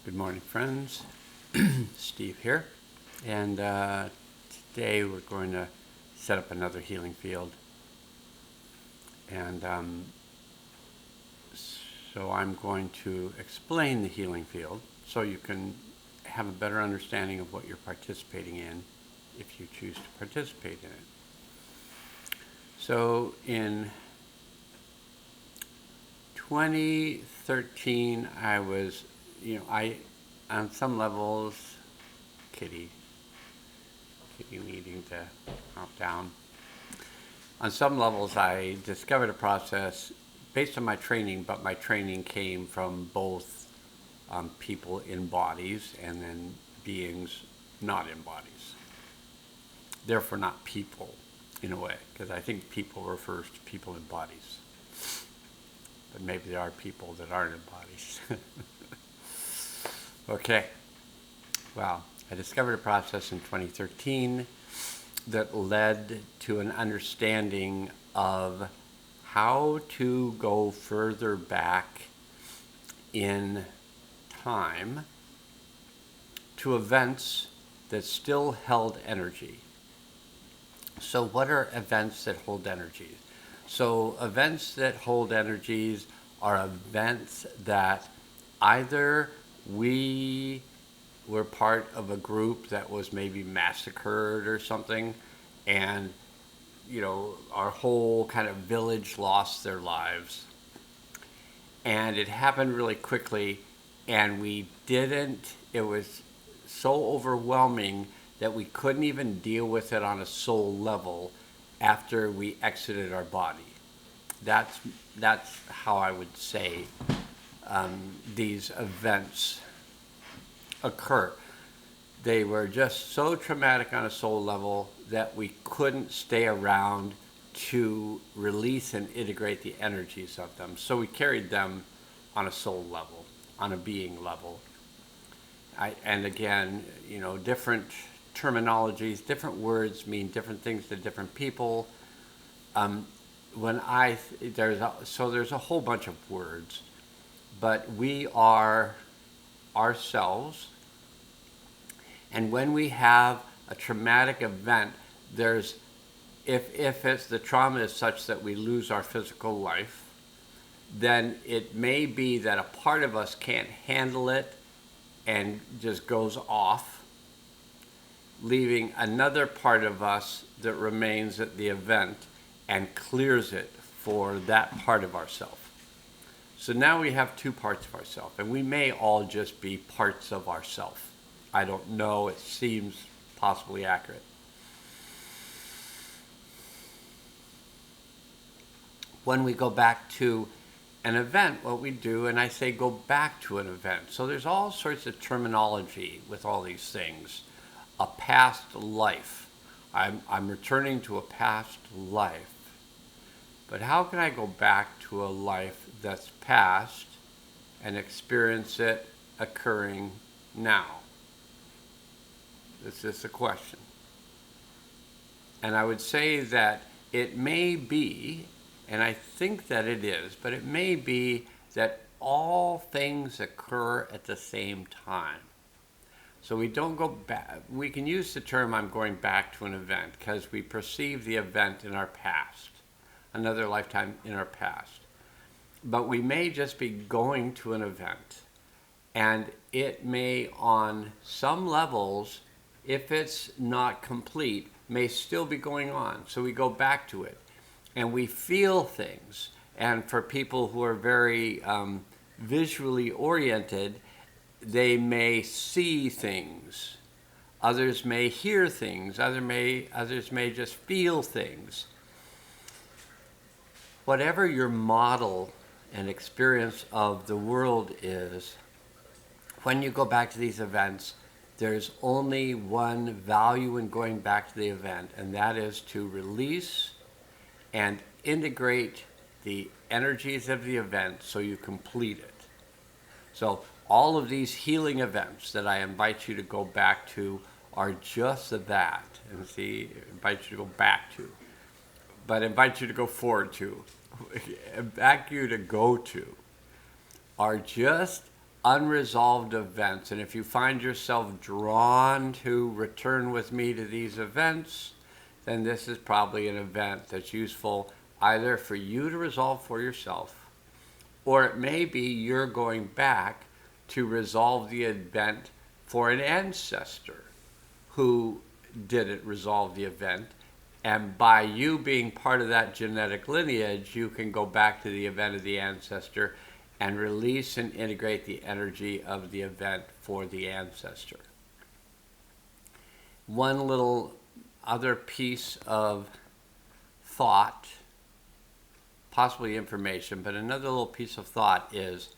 Good morning, friends. Steve here. And today we're going to set up another healing field. And so I'm going to explain the healing field so you can have a better understanding of what you're participating in if you choose to participate in it. So in 2013, I was, on some levels, kitty needing to calm down. On some levels, I discovered a process based on my training, but my training came from both people in bodies and then beings not in bodies. Therefore, not people, in a way, because I think people refers to people in bodies. But maybe there are people that aren't in bodies. Okay. Well, I discovered a process in 2013 that led to an understanding of how to go further back in time to events that still held energy. So what are events that hold energy? So events that hold energies are events that either we were part of a group that was maybe massacred or something, and our whole kind of village lost their lives, and it happened really quickly, and it was so overwhelming that we couldn't even deal with it on a soul level after we exited our body. That's how I would say these events occur. They were just so traumatic on a soul level that we couldn't stay around to release and integrate the energies of them. So we carried them on a soul level, on a being level. And again, different terminologies, different words mean different things to different people. There's a whole bunch of words, but we are ourselves. And when we have a traumatic event, if it's the trauma is such that we lose our physical life, then it may be that a part of us can't handle it and just goes off, leaving another part of us that remains at the event and clears it for that part of ourself. So now we have two parts of ourself, and we may all just be parts of ourself. I don't know, it seems possibly accurate. When we go back to an event, what we do, and I say go back to an event. So there's all sorts of terminology with all these things. A past life. I'm returning to a past life. But how can I go back to a life that's past and experience it occurring now? This is the question. And I would say that it may be, and I think that it is, but it may be that all things occur at the same time. So we don't go back. We can use the term I'm going back to an event because we perceive the event in our past, another lifetime in our past. But we may just be going to an event, and it may, on some levels, if it's not complete, may still be going on. So we go back to it, and we feel things. And for people who are very visually oriented, they may see things. Others may hear things. Others may just feel things. Whatever your model and experience of the world is, when you go back to these events, there's only one value in going back to the event, and that is to release and integrate the energies of the event so you complete it. So all of these healing events that I invite you to go back to are just that. And see, invite you to go back to. But invite you to go forward to. Invite you to go to are just unresolved events. And if you find yourself drawn to return with me to these events, then this is probably an event that's useful either for you to resolve for yourself, or it may be you're going back to resolve the event for an ancestor who didn't resolve the event. And by you being part of that genetic lineage, you can go back to the event of the ancestor and release and integrate the energy of the event for the ancestor. One little other piece of thought, possibly information, but another little piece of thought is,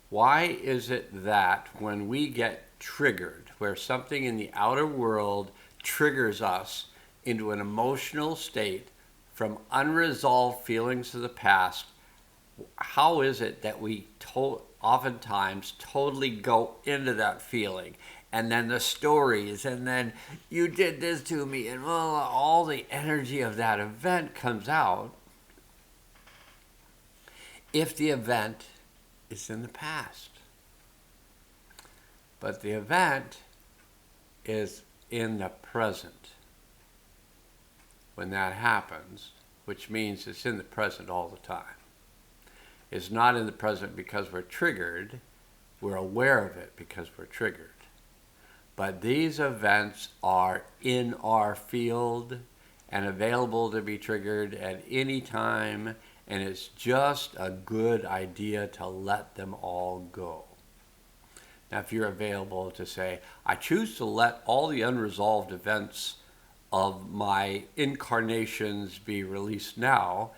why is it that when we get triggered, where something in the outer world triggers us into an emotional state from unresolved feelings of the past, how is it that we oftentimes totally go into that feeling? And then the stories, and then you did this to me, and all the energy of that event comes out if the event is in the past. But the event is in the present when that happens, which means it's in the present all the time. It's not in the present because we're triggered. We're aware of it because we're triggered. But these events are in our field and available to be triggered at any time, and it's just a good idea to let them all go. Now, if you're available to say, I choose to let all the unresolved events of my incarnations be released now,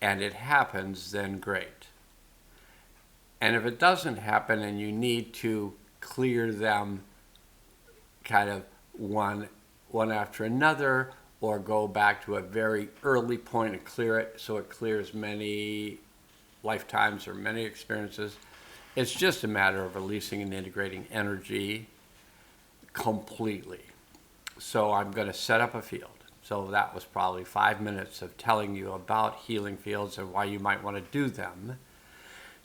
and it happens, then great. And if it doesn't happen and you need to clear them kind of one after another, or go back to a very early point and clear it so it clears many lifetimes or many experiences, it's just a matter of releasing and integrating energy completely. So I'm going to set up a field. So that was probably 5 minutes of telling you about healing fields and why you might want to do them.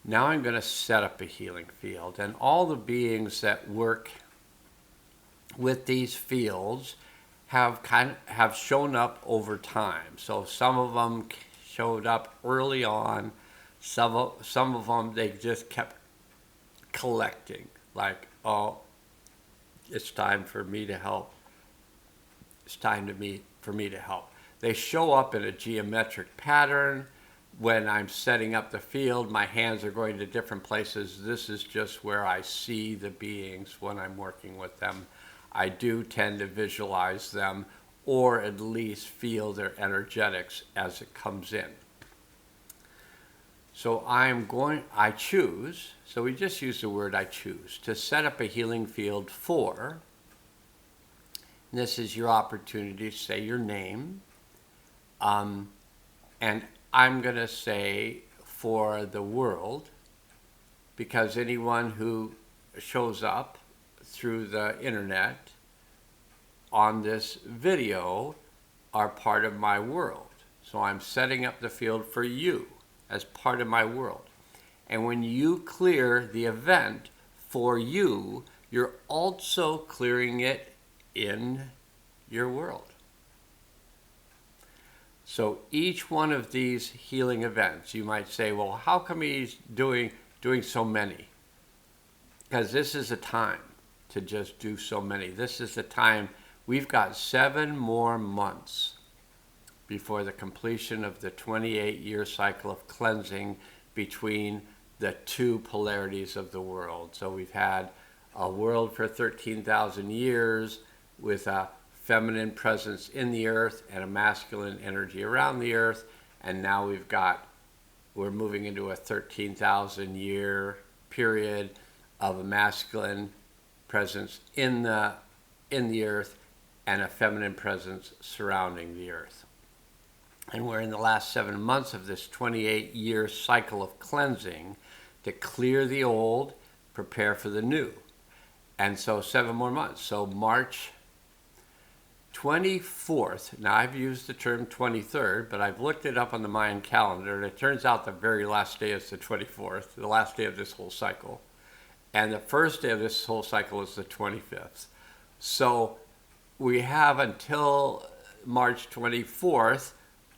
Now I'm going to set up a healing field, and all the beings that work with these fields have shown up over time. So some of them showed up early on. Some of them they just kept collecting, like, oh, it's time for me to help. It's time for me to help. They show up in a geometric pattern. When I'm setting up the field, my hands are going to different places. This is just where I see the beings when I'm working with them. I do tend to visualize them, or at least feel their energetics as it comes in. So I choose, so we just use the word I choose, to set up a healing field for, and this is your opportunity to say your name, and I'm going to say for the world, because anyone who shows up through the internet on this video are part of my world. So I'm setting up the field for you as part of my world. And when you clear the event for you, you're also clearing it in your world. So each one of these healing events, you might say, well, how come he's doing so many? Because this is a time to just do so many. This is the time. We've got 7 more months before the completion of the 28-year cycle of cleansing between the two polarities of the world. So we've had a world for 13,000 years with a feminine presence in the earth and a masculine energy around the earth, and now we're moving into a 13,000 year period of a masculine presence in the earth and a feminine presence surrounding the earth. And we're in the last 7 months of this 28-year cycle of cleansing to clear the old, prepare for the new. And so 7 more months. So March 24th, now I've used the term 23rd, but I've looked it up on the Mayan calendar, and it turns out the very last day is the 24th, the last day of this whole cycle. And the first day of this whole cycle is the 25th. So we have until March 24th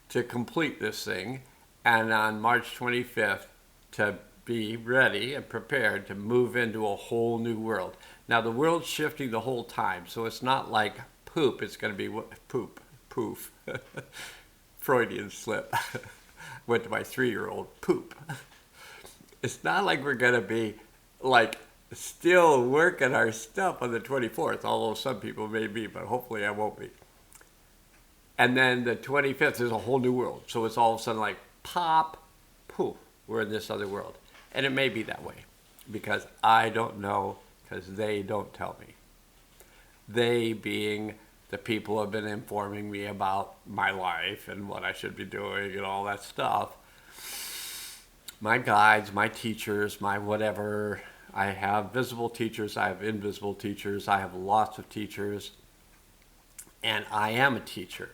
to complete this thing, and on March 25th to be ready and prepared to move into a whole new world. Now the world's shifting the whole time, so it's not like poop, it's going to be poof. Freudian slip. Went to my 3-year-old, poop. It's not like we're going to be like still working our stuff on the 24th, although some people may be, but hopefully I won't be. And then the 25th is a whole new world. So it's all of a sudden like pop, poof, we're in this other world. And it may be that way because I don't know, because they don't tell me. They being the people who have been informing me about my life and what I should be doing and all that stuff. My guides, my teachers, my whatever. I have visible teachers, I have invisible teachers, I have lots of teachers, and I am a teacher.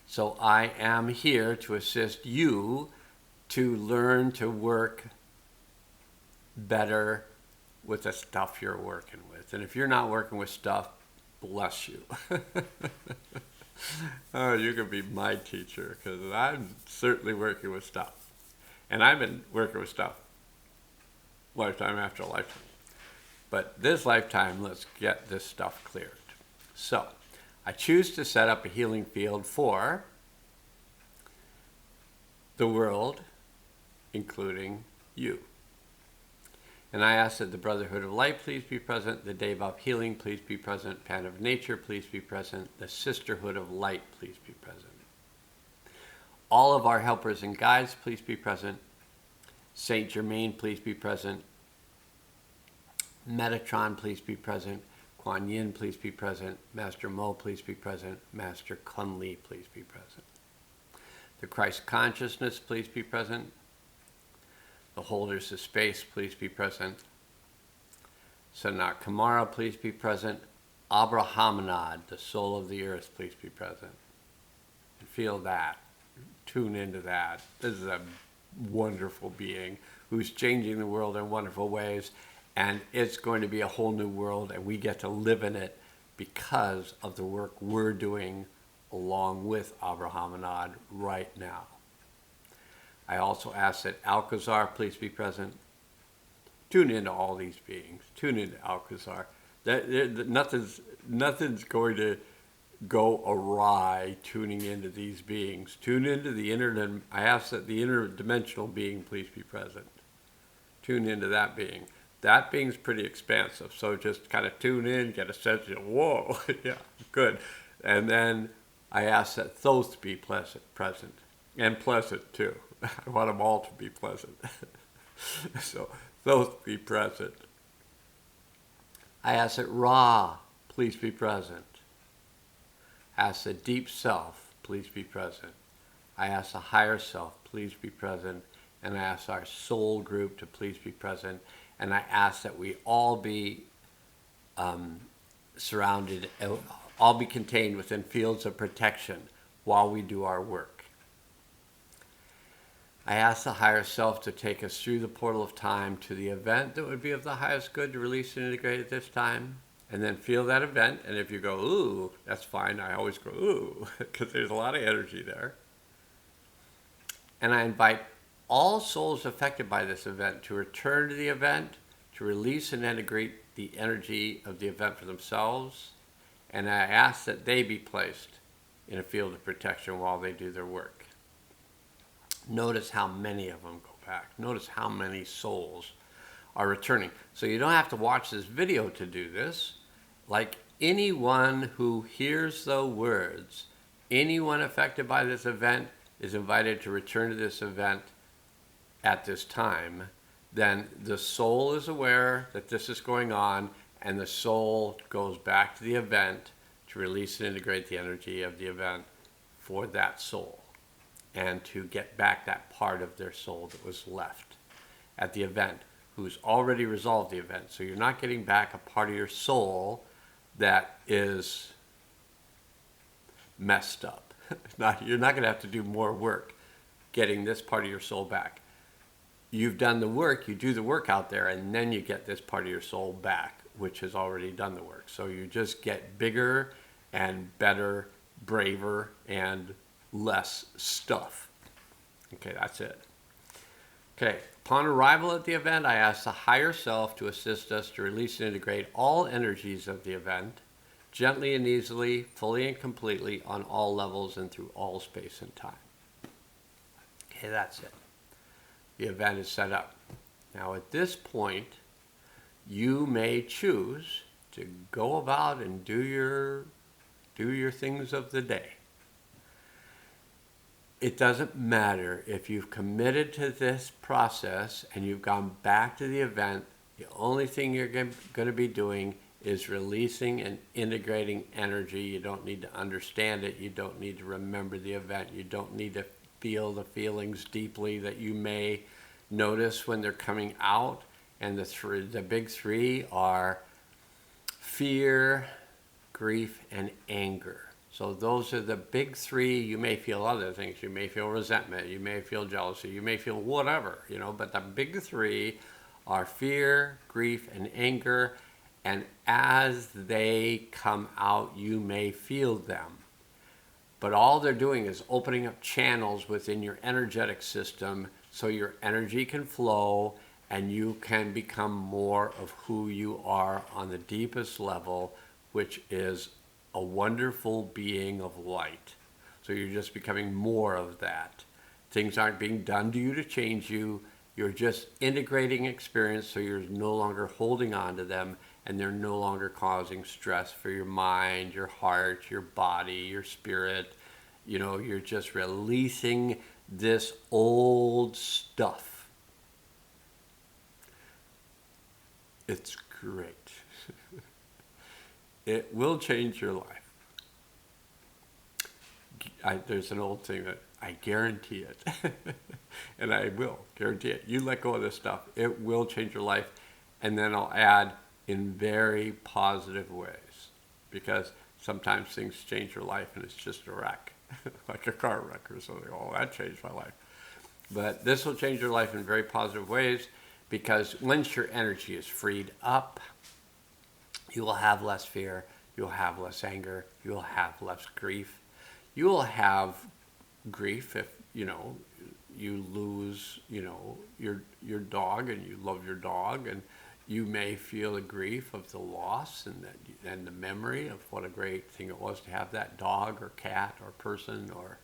So I am here to assist you to learn to work better with the stuff you're working with. And if you're not working with stuff, bless you. Oh, you can be my teacher, because I'm certainly working with stuff. And I've been working with stuff lifetime after lifetime. But this lifetime, let's get this stuff cleared. So, I choose to set up a healing field for the world, including you. And I ask that the Brotherhood of Light please be present, the Deva of Healing please be present, Pan of Nature please be present, the Sisterhood of Light please be present. All of our helpers and guides please be present. Saint Germain please be present. Metatron please be present. Kuan Yin please be present. Master Mo please be present. Master Kun Li please be present. The Christ Consciousness please be present. The Holders of Space please be present. Sanat Kumara please be present. Abrahamanad, the soul of the earth, please be present. And feel that. Tune into that. This is a wonderful being who's changing the world in wonderful ways, and it's going to be a whole new world, and we get to live in it because of the work we're doing along with Abrahamanad right now. I also ask that Alcazar please be present. Tune into all these beings. Tune into Alcazar. Nothing's going to go awry tuning into these beings. Tune into the I ask that the interdimensional being please be present. Tune into that being. That being's pretty expansive, so just kind of tune in, get a sense of, whoa, yeah, good. And then I ask that Thoth be present, and pleasant too. I want them all to be pleasant. So Thoth be present. I ask that Ra please be present. I ask the deep self, please be present. I ask the higher self, please be present. And I ask our soul group to please be present. And I ask that we all be surrounded, all be contained within fields of protection while we do our work. I ask the higher self to take us through the portal of time to the event that would be of the highest good to release and integrate at this time. And then feel that event, and if you go, ooh, that's fine. I always go, ooh, because there's a lot of energy there. And I invite all souls affected by this event to return to the event, to release and integrate the energy of the event for themselves. And I ask that they be placed in a field of protection while they do their work. Notice how many of them go back. Notice how many souls are returning. So you don't have to watch this video to do this. Like anyone who hears the words, anyone affected by this event is invited to return to this event at this time. Then the soul is aware that this is going on, and the soul goes back to the event to release and integrate the energy of the event for that soul, and to get back that part of their soul that was left at the event, who's already resolved the event. So you're not getting back a part of your soul that is messed up. You're not going to have to do more work getting this part of your soul back. you've done the work, you do the work out there, and then you get this part of your soul back, which has already done the work. So you just get bigger and better, braver, and less stuff. Okay, that's it. Okay, upon arrival at the event, I ask the higher self to assist us to release and integrate all energies of the event, gently and easily, fully and completely, on all levels and through all space and time. Okay, that's it. The event is set up. Now at this point, you may choose to go about and do your things of the day. It doesn't matter if you've committed to this process and you've gone back to the event. The only thing you're going to be doing is releasing and integrating energy. You don't need to understand it. You don't need to remember the event. You don't need to feel the feelings deeply that you may notice when they're coming out. And the big three are fear, grief, and anger. So those are the big three. You may feel other things. You may feel resentment. You may feel jealousy. You may feel whatever, but the big three are fear, grief, and anger. And as they come out, you may feel them. But all they're doing is opening up channels within your energetic system so your energy can flow and you can become more of who you are on the deepest level, which is a wonderful being of light. So you're just becoming more of that. Things aren't being done to you to change you. You're just integrating experience so you're no longer holding on to them and they're no longer causing stress for your mind, your heart, your body, your spirit. You're just releasing this old stuff. It's great. It will change your life. There's an old thing that I guarantee it. And I will guarantee it. You let go of this stuff, it will change your life. And then I'll add, in very positive ways, because sometimes things change your life and it's just a wreck, like a car wreck or something. Oh, that changed my life. But this will change your life in very positive ways, because once your energy is freed up, you will have less fear, you'll have less anger, you'll have less grief. You will have grief if, you lose, your dog and you love your dog, and you may feel the grief of the loss and the memory of what a great thing it was to have that dog or cat or person or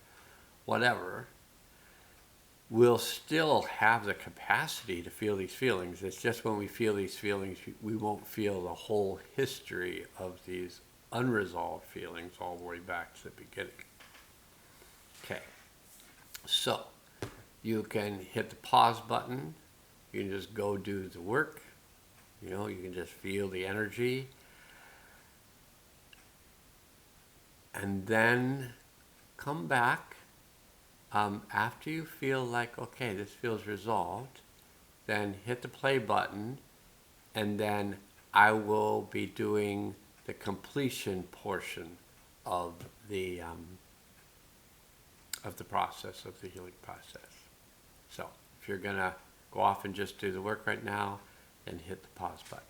whatever. We'll still have the capacity to feel these feelings. It's just when we feel these feelings, we won't feel the whole history of these unresolved feelings all the way back to the beginning. Okay, so you can hit the pause button. You can just go do the work. You can just feel the energy. And then come back after you feel like, okay, this feels resolved. Then hit the play button. And then I will be doing the completion portion of the process, of the healing process. So if you're going to go off and just do the work right now, then hit the pause button.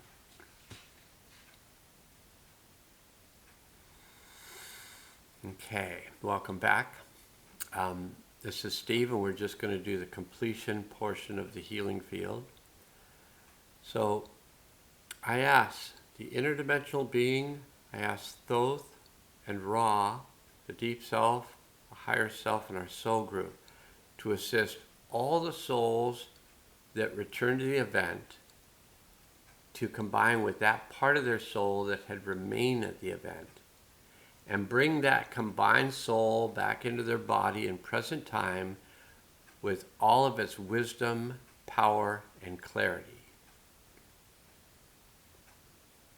Okay, welcome back. This is Steve, and we're just going to do the completion portion of the healing field. So I ask the interdimensional being, I ask Thoth and Ra, the deep self, the higher self, and our soul group, to assist all the souls that return to the event to combine with that part of their soul that had remained at the event and bring that combined soul back into their body in present time with all of its wisdom, power, and clarity.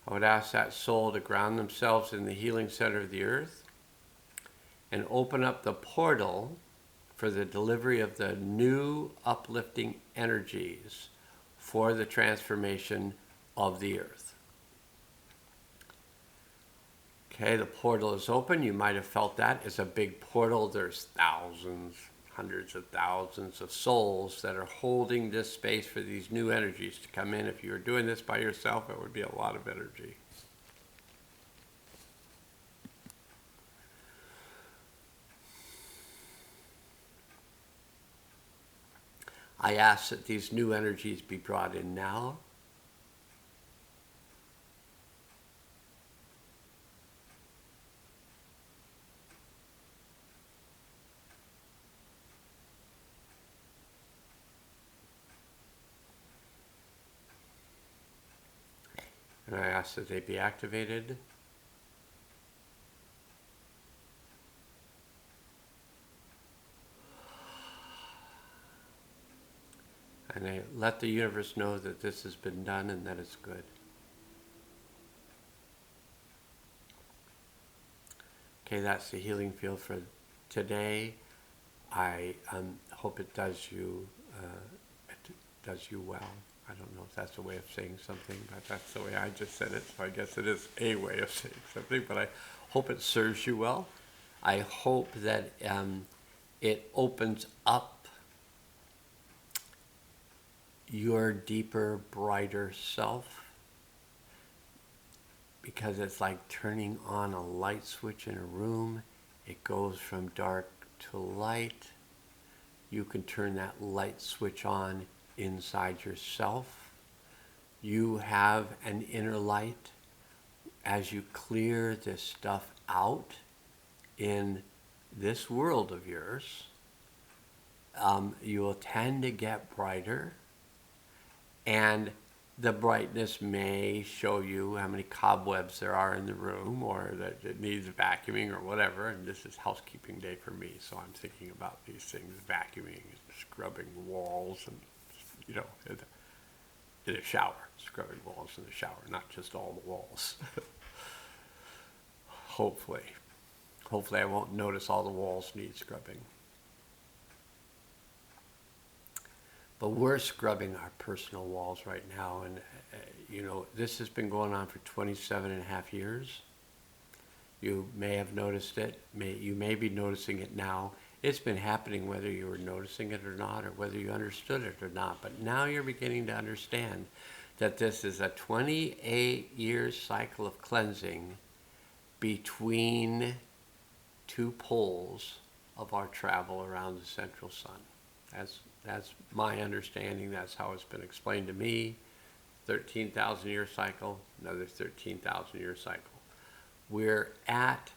I would ask that soul to ground themselves in the healing center of the earth and open up the portal for the delivery of the new uplifting energies for the transformation of the earth. Okay, the portal is open. You might have felt that. It's a big portal. There's thousands, hundreds of thousands of souls that are holding this space for these new energies to come in. If you were doing this by yourself, it would be a lot of energy. I ask that these new energies be brought in now. And I ask that they be activated. And I let the universe know that this has been done and that it's good. Okay, that's the healing field for today. I hope it does you well. I don't know if that's a way of saying something, but that's the way I just said it, so I guess it is a way of saying something, but I hope it serves you well. I hope that it opens up your deeper, brighter self, because it's like turning on a light switch in a room. It goes from dark to light. You can turn that light switch on inside yourself. You have an inner light. As you clear this stuff out in this world of yours, you will tend to get brighter, and the brightness may show you how many cobwebs there are in the room, or that it needs vacuuming or whatever. And this is housekeeping day for me, so I'm thinking about these things, vacuuming and scrubbing walls, and in a shower, scrubbing walls in the shower, not just all the walls. Hopefully I won't notice all the walls need scrubbing. But we're scrubbing our personal walls right now, and this has been going on for 27 and a half years. You may have noticed it. You may be noticing it now. It's been happening whether you were noticing it or not, or whether you understood it or not. But now you're beginning to understand that this is a 28-year cycle of cleansing between two poles of our travel around the central sun. That's my understanding. That's how it's been explained to me. 13,000 year cycle, another 13,000 year cycle. We're at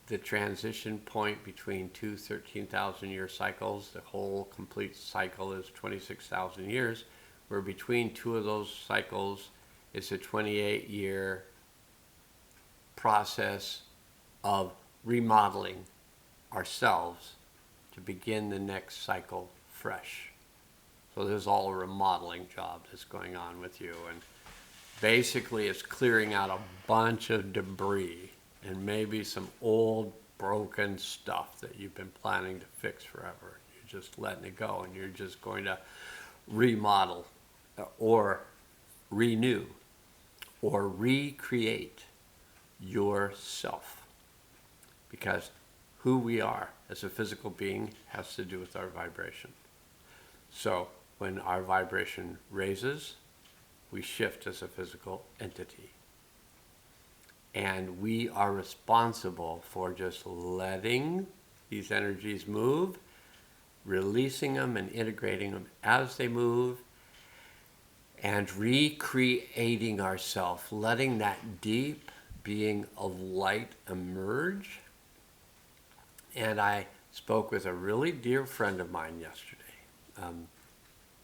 the transition point between two 13,000 year cycles. The whole complete cycle is 26,000 years. We're between two of those cycles. It's a 28-year process of remodeling ourselves to begin the next cycle fresh. So there's all a remodeling job that's going on with you, and basically it's clearing out a bunch of debris and maybe some old broken stuff that you've been planning to fix forever. You're just letting it go, and you're just going to remodel or renew or recreate yourself, because who we are as a physical being has to do with our vibration. So when our vibration raises, we shift as a physical entity. And we are responsible for just letting these energies move, releasing them and integrating them as they move, and recreating ourselves, letting that deep being of light emerge. And I spoke with a really dear friend of mine yesterday.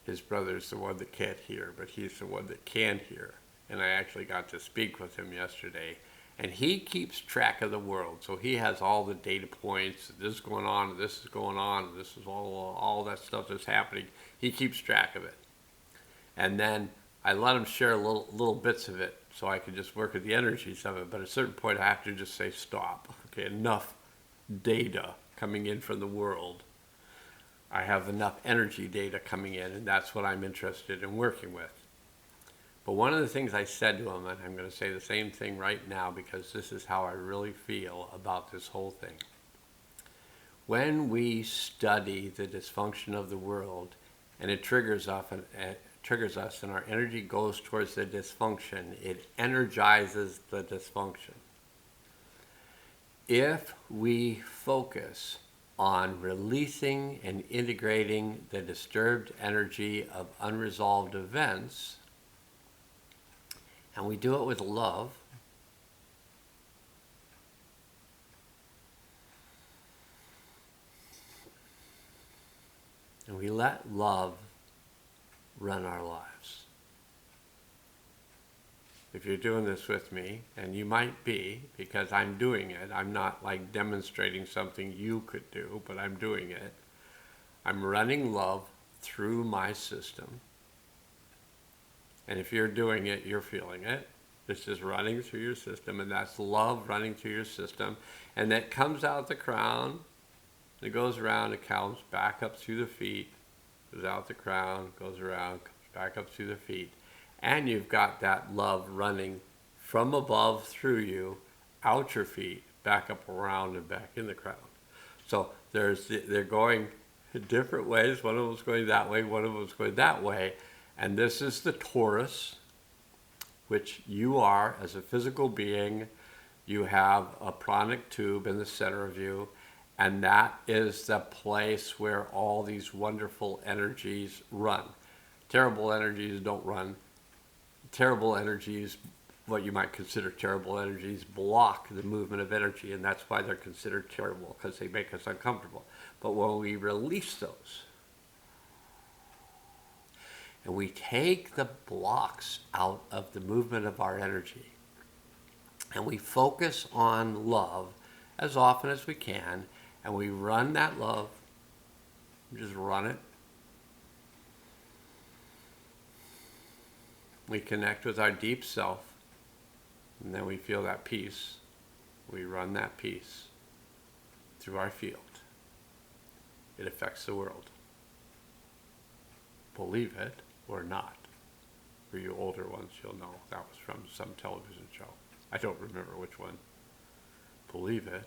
His brother's the one that can't hear, but he's the one that can hear. And I actually got to speak with him yesterday. And he keeps track of the world. So he has all the data points. This is going on, this is going on, this is all that stuff that's happening. He keeps track of it. And then I let him share little bits of it so I could just work with the energies of it. But at a certain point, I have to just say, stop. Okay, enough data coming in from the world. I have enough energy data coming in, and that's what I'm interested in working with. But one of the things I said to him, and I'm going to say the same thing right now because this is how I really feel about this whole thing. When we study the dysfunction of the world and it triggers us and our energy goes towards the dysfunction, it energizes the dysfunction. If we focus on releasing and integrating the disturbed energy of unresolved events, and we do it with love, and we let love run our lives. If you're doing this with me, and you might be, because I'm doing it, I'm not like demonstrating something you could do, but I'm doing it. I'm running love through my system. And if you're doing it, you're feeling it. It's just running through your system, and that's love running through your system. And that comes out the crown, it goes around, it comes back up through the feet, goes out the crown, goes around, comes back up through the feet. And you've got that love running from above through you, out your feet, back up around and back in the crown. So they're going different ways. One of them's going that way, one of them's going that way. And this is the torus, which you are as a physical being. You have a pranic tube in the center of you, and that is the place where all these wonderful energies run. Terrible energies don't run. Terrible energies, what you might consider terrible energies, block the movement of energy, and that's why they're considered terrible, because they make us uncomfortable. But when we release those, and we take the blocks out of the movement of our energy, and we focus on love as often as we can, and we run that love, just run it. We connect with our deep self, and then we feel that peace. We run that peace through our field. It affects the world. Believe it or not. For you older ones, you'll know that was from some television show. I don't remember which one. Believe it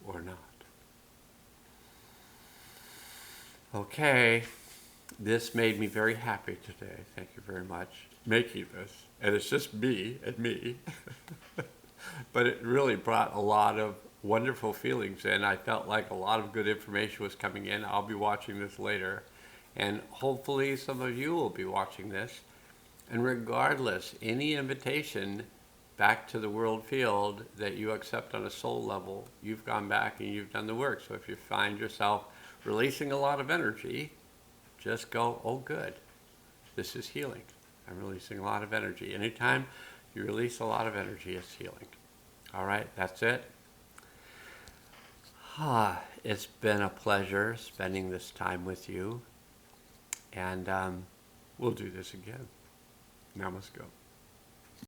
or not. Okay, this made me very happy today. Thank you very much. Making this, and it's just me and me, but it really brought a lot of wonderful feelings in. I felt like a lot of good information was coming in. I'll be watching this later, and hopefully some of you will be watching this. And regardless, any invitation back to the world field that you accept on a soul level, you've gone back and you've done the work. So if you find yourself releasing a lot of energy, just go, oh good, this is healing. I'm releasing a lot of energy. Anytime you release a lot of energy, it's healing. All right, that's it. It's been a pleasure spending this time with you. And we'll do this again. Nowmustgo.